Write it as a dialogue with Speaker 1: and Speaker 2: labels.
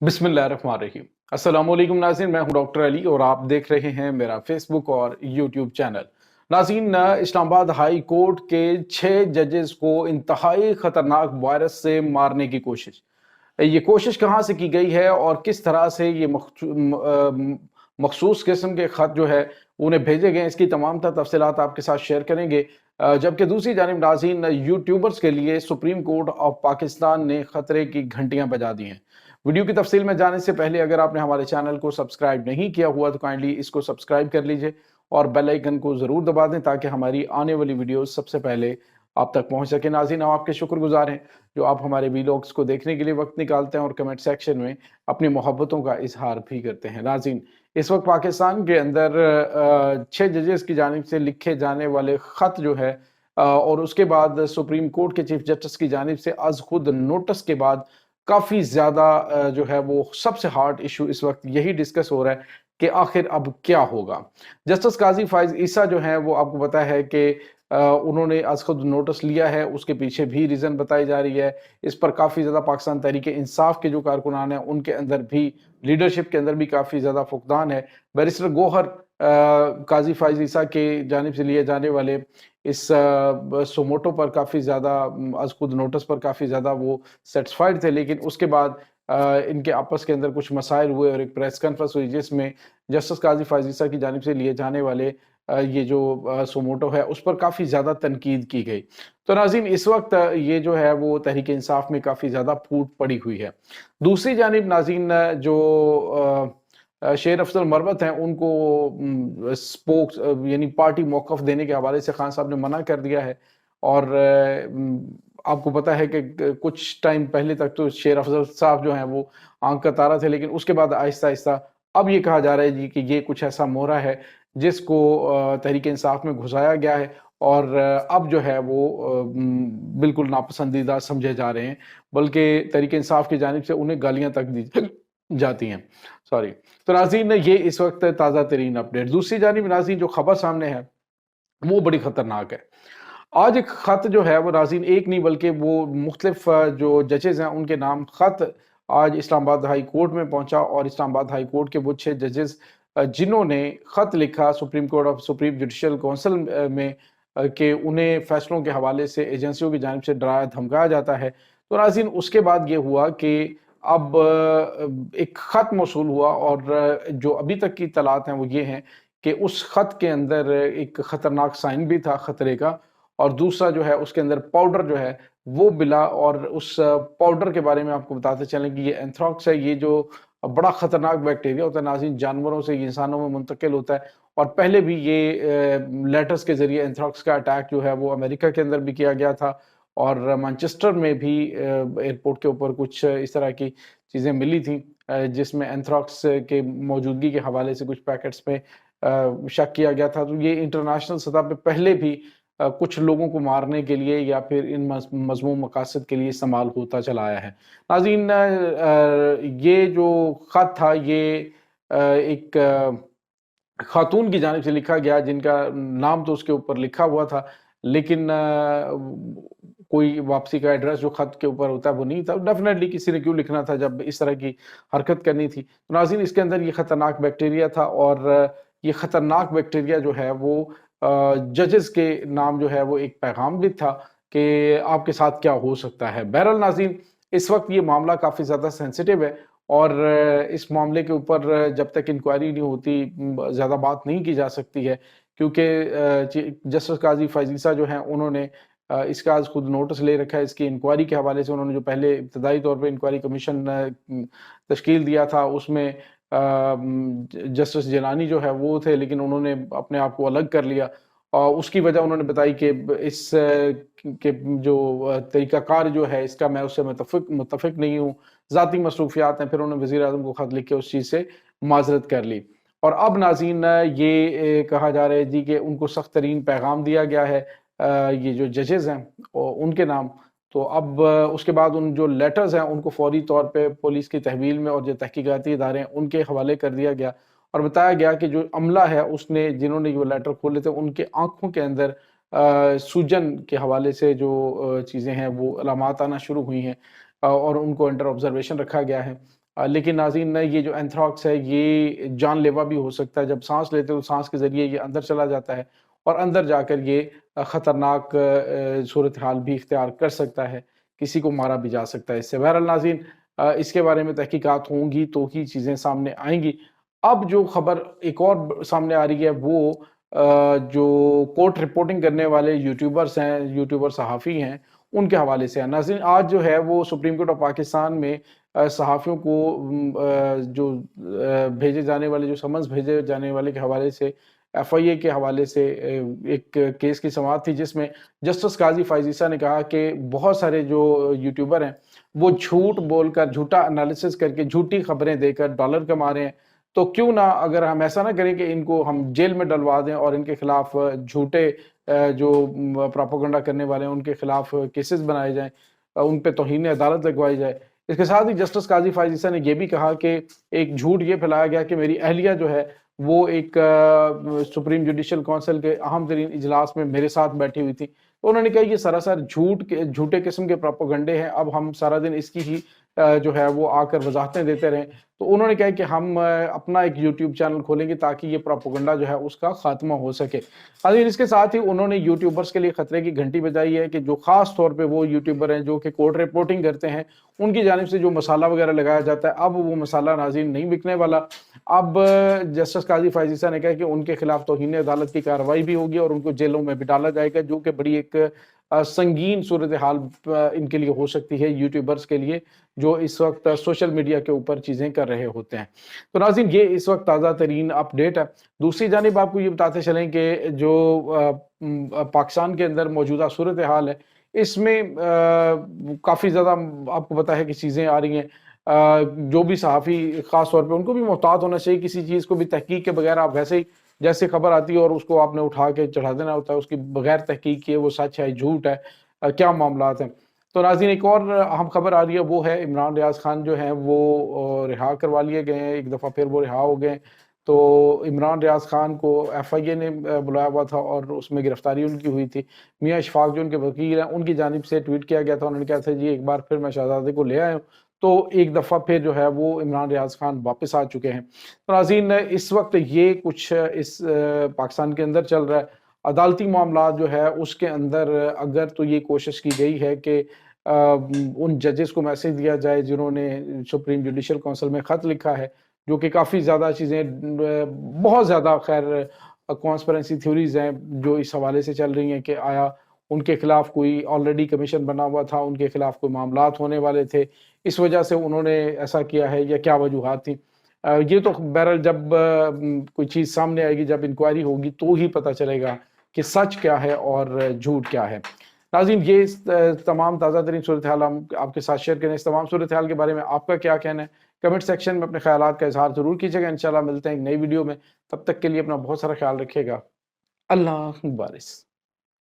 Speaker 1: बिस्मिल्लाहिर्रहमानिर्रहीम। अस्सलाम वालेकुम नाज़रीन, मैं हूं डॉक्टर अली और आप देख रहे हैं मेरा फेसबुक और यूट्यूब चैनल। नाज़रीन, इस्लामाबाद हाई कोर्ट के 6 जजेस को इंतहाई ख़तरनाक वायरस से मारने की कोशिश। ये कोशिश कहाँ से की गई है और किस तरह से ये मखसूस किस्म के ख़त जो है उन्हें भेजे गए हैं, इसकी तमाम तफसीलात आपके साथ शेयर करेंगे। जबकि दूसरी जानिब नाज़रीन, यूट्यूबर्स के लिए सुप्रीम कोर्ट ऑफ पाकिस्तान ने ख़तरे की घंटियां बजा दी हैं। वीडियो की तफसील में जाने से पहले अगर आपने हमारे चैनल को सब्सक्राइब नहीं किया हुआ तो काइंडली इसको सब्सक्राइब कर लीजिए और बेल आइकन को ज़रूर दबा दें ताकि हमारी आने वाली वीडियोस सबसे पहले आप तक पहुंच सके। नाज़रीन, हम आपके शुक्रगुजार हैं जो आप हमारे वीलॉग्स को देखने के लिए वक्त निकालते हैं और कमेंट सेक्शन में अपनी मोहब्बतों का इजहार भी करते हैं। नाज़रीन, इस वक्त पाकिस्तान के अंदर 6 जजेस की जानिब से लिखे जाने वाले ख़त जो है और उसके बाद सुप्रीम कोर्ट के चीफ जस्टिस की जानिब से आज खुद नोटिस के बाद काफ़ी ज़्यादा जो है वो सबसे हार्ड इशू इस वक्त यही डिस्कस हो रहा है कि आखिर अब क्या होगा। जस्टिस काजी फाइज ईसा जो है वो आपको पता है कि उन्होंने आज खुद नोटिस लिया है, उसके पीछे भी रीज़न बताई जा रही है। इस पर काफ़ी ज़्यादा पाकिस्तान तहरीक इंसाफ के जो कारकुनान हैं उनके अंदर भी, लीडरशिप के अंदर भी काफ़ी ज़्यादा फुकदान है। बैरिस्टर गौहर काजी फाइज ईसा के जानिब से लिए जाने वाले इस सोमोटो पर काफ़ी ज़्यादा आज खुद नोटिस पर काफ़ी ज़्यादा वो सेटिस्फाइड थे, लेकिन उसके बाद इनके आपस के अंदर कुछ मसाइल हुए और एक प्रेस कॉन्फ्रेंस हुई जिसमें जस्टिस काजी फाइज ईसा की जानिब से लिए जाने वाले ये जो सोमोटो है उस पर काफ़ी ज़्यादा तनकीद की गई। तो नाज़रीन, इस वक्त ये जो है वो तहरीक इंसाफ में काफ़ी ज़्यादा फूट पड़ी हुई है। दूसरी जानिब नाज़रीन, जो शेर अफजल मरवत हैं उनको स्पोक्स यानी पार्टी मौक़िफ़ देने के हवाले से खान साहब ने मना कर दिया है। और आपको पता है कि कुछ टाइम पहले तक तो शेर अफजल साहब जो हैं वो आंख का तारा थे, लेकिन उसके बाद आहिस्ता आहिस्ता अब ये कहा जा रहा है जी कि ये कुछ ऐसा मोहरा है जिसको तहरीक इंसाफ में घुसाया गया है और अब जो है वो बिल्कुल नापसंदीदा समझे जा रहे हैं, बल्कि तहरीक इंसाफ की जानिब से उन्हें गालियां तक दी जाती हैं। सॉरी। तो नाज़रीन, ये इस वक्त ताज़ा तरीन अपडेट। दूसरी जानिब नाज़रीन, जो खबर सामने है वो बड़ी खतरनाक है। आज एक खत जो है वो नाज़रीन एक नहीं बल्कि वो मुख्तलिफ जो जजेस हैं उनके नाम खत आज इस्लामाबाद हाई कोर्ट में पहुंचा और इस्लामाबाद हाई कोर्ट के वो 6 जजेस जिन्होंने खत लिखा supreme court of supreme judicial council में कि उन्हें फैसलों के हवाले से एजेंसियों की जानिब से डराया धमकाया जाता है। तो नाज़रीन, उसके बाद ये हुआ कि अब एक खत मौसूल हुआ और जो अभी तक की इत्तलात हैं वो ये हैं कि उस खत के अंदर एक खतरनाक साइन भी था खतरे का और दूसरा जो है उसके अंदर पाउडर जो है वो मिला। और उस पाउडर के बारे में आपको बताते चलें कि ये एंथ्राक्स है। ये जो बड़ा खतरनाक बैक्टीरिया होता है नाज़रीन, जानवरों से इंसानों में मुंतकिल होता है और पहले भी ये लेटर्स के जरिए एंथ्राक्स का अटैक जो है वो अमेरिका के अंदर भी किया गया था और मैनचेस्टर में भी एयरपोर्ट के ऊपर कुछ इस तरह की चीज़ें मिली थी जिसमें एंथ्राक्स के मौजूदगी के हवाले से कुछ पैकेट्स में शक किया गया था। तो ये इंटरनेशनल सतह पे पहले भी कुछ लोगों को मारने के लिए या फिर इन मज़मूम मकासद के लिए इस्तेमाल होता चला आया है। नाज़रीन, ये जो ख़त था ये एक खातून की जानिब से लिखा गया जिनका नाम तो उसके ऊपर लिखा हुआ था, लेकिन कोई वापसी का एड्रेस जो खत के ऊपर होता है वो नहीं था। डेफिनेटली किसी ने क्यों लिखना था जब इस तरह की हरकत करनी थी। तो नाज़रीन, इसके अंदर ये खतरनाक बैक्टीरिया था और ये खतरनाक बैक्टीरिया जो है वो जजेस के नाम जो है वो एक पैगाम भी था कि आपके साथ क्या हो सकता है। बहरहाल नाज़रीन, इस वक्त ये मामला काफ़ी ज़्यादा सेंसिटिव है और इस मामले के ऊपर जब तक इंक्वायरी नहीं होती ज़्यादा बात नहीं की जा सकती है, क्योंकि जस्टिस काजी फ़ाइज़ जो हैं उन्होंने इसका आज खुद नोटिस ले रखा है। इसकी इंक्वायरी के हवाले से उन्होंने जो पहले इब्तदाई तौर पे इंक्वायरी कमीशन तश्कील दिया था उसमें जस्टिस जिलानी जो है वो थे, लेकिन उन्होंने अपने आप को अलग कर लिया और उसकी वजह उन्होंने बताई कि इस के जो तरीक़ाकार जो है इसका मैं उससे मुत्तफ़िक नहीं हूँ, ज़ाती मसरूफ़ियात हैं। फिर उन्होंने वज़ीर-ए-आज़म को ख़त लिख के उस चीज़ से माज़रत कर ली और अब नाज़रीन, ये कहा जा रहा है जी कि उनको सख्त तरीन पैगाम दिया गया है ये जो जजेस हैं उनके नाम। तो अब उसके बाद उन जो लेटर्स हैं उनको फौरी तौर पे पुलिस की तहवील में और जो तहकीकाती इदारे हैं उनके हवाले कर दिया गया और बताया गया कि जो अमला है उसने जिन्होंने वो लेटर खोले थे उनके आँखों के अंदर सूजन के हवाले से जो चीज़ें हैं वो अलामात आना शुरू हुई हैं और उनको अंडर ऑब्जर्वेशन रखा गया है। لیکن ناظرین یہ جو اینتھراکس ہے یہ جان لیوا بھی ہو سکتا ہے، جب سانس لیتے تو سانس کے ذریعے یہ اندر چلا جاتا ہے اور اندر جا کر یہ خطرناک صورتحال بھی اختیار کر سکتا ہے، کسی کو مارا بھی جا سکتا ہے اس سے۔ بہرحال ناظرین اس کے بارے میں تحقیقات ہوں گی تو ہی چیزیں سامنے آئیں گی۔ اب جو خبر ایک اور سامنے آ رہی ہے وہ جو کورٹ رپورٹنگ کرنے والے یوٹیوبرز ہیں، یوٹیوبر صحافی ہیں، ان کے حوالے سے ہے۔ ناظرین آج جو ہے وہ سپریم کورٹ آف پاکستان میں صحافیوں کو جو بھیجے جانے والے جو سمنز بھیجے جانے والے کے حوالے سے ایف آئی اے کے حوالے سے ایک کیس کی سماعت تھی، جس میں جسٹس قاضی فائز عیسیٰ نے کہا کہ بہت سارے جو یوٹیوبر ہیں وہ جھوٹ بول کر، جھوٹا انالیسس کر کے، جھوٹی خبریں دے کر ڈالر کما رہے ہیں، تو کیوں نہ اگر ہم ایسا نہ کریں کہ ان کو ہم جیل میں ڈلوا دیں اور ان کے خلاف جھوٹے جو پراپوگنڈا کرنے والے ہیں ان کے خلاف کیسز بنائے جائیں، ان پہ توہین عدالت لگوائی جائے۔ اس کے ساتھ ہی جسٹس قاضی فائز عیسیٰ نے یہ بھی کہا کہ ایک جھوٹ یہ پھیلایا گیا کہ میری اہلیہ جو ہے وہ ایک سپریم جوڈیشل کونسل کے اہم ترین اجلاس میں میرے ساتھ بیٹھی ہوئی تھی، تو انہوں نے کہا یہ سراسر جھوٹے قسم کے پراپوگنڈے ہیں، اب ہم سارا دن اس کی ہی جو ہے وہ آ کر وضاحتیں دیتے رہیں۔ تو انہوں نے کہا کہ ہم اپنا ایک یوٹیوب چینل کھولیں گے تاکہ یہ پراپوگنڈا جو ہے اس کا خاتمہ ہو سکے۔ اس کے ساتھ ہی انہوں نے یوٹیوبرز کے لیے خطرے کی گھنٹی بجائی ہے کہ جو خاص طور پہ وہ یوٹیوبر ہیں جو کہ کورٹ رپورٹنگ کرتے ہیں، ان کی جانب سے جو مسالہ وغیرہ لگایا جاتا ہے، اب وہ مسالہ ناظرین نہیں بکنے والا۔ اب جسٹس قاضی فائز عیسیٰ نے کہا کہ ان کے خلاف توہین عدالت کی کارروائی بھی ہوگی اور ان کو جیلوں میں بھی ڈالا جائے گا، جو کہ بڑی ایک سنگین صورتحال ان کے لیے ہو سکتی ہے، یوٹیوبرز کے لیے جو اس وقت سوشل میڈیا کے اوپر چیزیں کر رہے ہوتے ہیں۔ تو ناظرین یہ اس وقت تازہ ترین اپ ڈیٹ ہے۔ دوسری جانب آپ کو یہ بتاتے چلیں کہ جو پاکستان کے اندر موجودہ صورتحال ہے، اس میں کافی زیادہ آپ کو پتا ہے کہ چیزیں آ رہی ہیں، جو بھی صحافی خاص طور پہ ان کو بھی محتاط ہونا چاہیے، کسی چیز کو بھی تحقیق کے بغیر آپ ویسے ہی جیسے خبر آتی ہے اور اس کو آپ نے اٹھا کے چڑھا دینا ہوتا ہے، اس کی بغیر تحقیق کیے وہ سچ ہے جھوٹ ہے کیا معاملات ہیں۔ تو ناظرین ایک اور اہم خبر آ رہی ہے، وہ ہے عمران ریاض خان جو ہیں وہ رہا کروا لیے گئے ہیں، ایک دفعہ پھر وہ رہا ہو گئے۔ تو عمران ریاض خان کو ایف آئی اے نے بلایا ہوا تھا اور اس میں گرفتاری ان کی ہوئی تھی۔ میاں اشفاق جو ان کے وکیل ہیں، ان کی جانب سے ٹویٹ کیا گیا تھا، انہوں نے کہا تھا جی ایک بار پھر میں شہزادے کو لے آیا ہوں، تو ایک دفعہ پھر جو ہے وہ عمران ریاض خان واپس آ چکے ہیں۔ تو ناظرین اس وقت یہ کچھ اس پاکستان کے اندر چل رہا ہے۔ عدالتی معاملات جو ہے اس کے اندر اگر تو یہ کوشش کی گئی ہے کہ ان ججز کو میسج دیا جائے جنہوں نے سپریم جوڈیشل کونسل میں خط لکھا ہے، جو کہ کافی زیادہ چیزیں بہت زیادہ خیر کانسپیرنسی تھیوریز ہیں جو اس حوالے سے چل رہی ہیں کہ آیا ان کے خلاف کوئی آلریڈی کمیشن بنا ہوا تھا، ان کے خلاف کوئی معاملات ہونے والے تھے، اس وجہ سے انہوں نے ایسا کیا ہے یا کیا وجوہات تھیں۔ یہ تو بہرحال جب کوئی چیز سامنے آئے گی، جب انکوائری ہوگی تو ہی پتہ چلے گا کہ سچ کیا ہے اور جھوٹ کیا ہے۔ ناظرین یہ تمام تازہ ترین صورتحال ہم آپ کے ساتھ شیئر کریں۔ اس تمام صورتحال کے بارے میں آپ کا کیا کہنا ہے؟ کمنٹ سیکشن میں اپنے خیالات کا اظہار ضرور کیجیے گا۔ انشاءاللہ ملتے ہیں ایک نئی ویڈیو میں، تب تک کے لیے اپنا بہت سارا خیال رکھیے گا۔ اللہ حافظ۔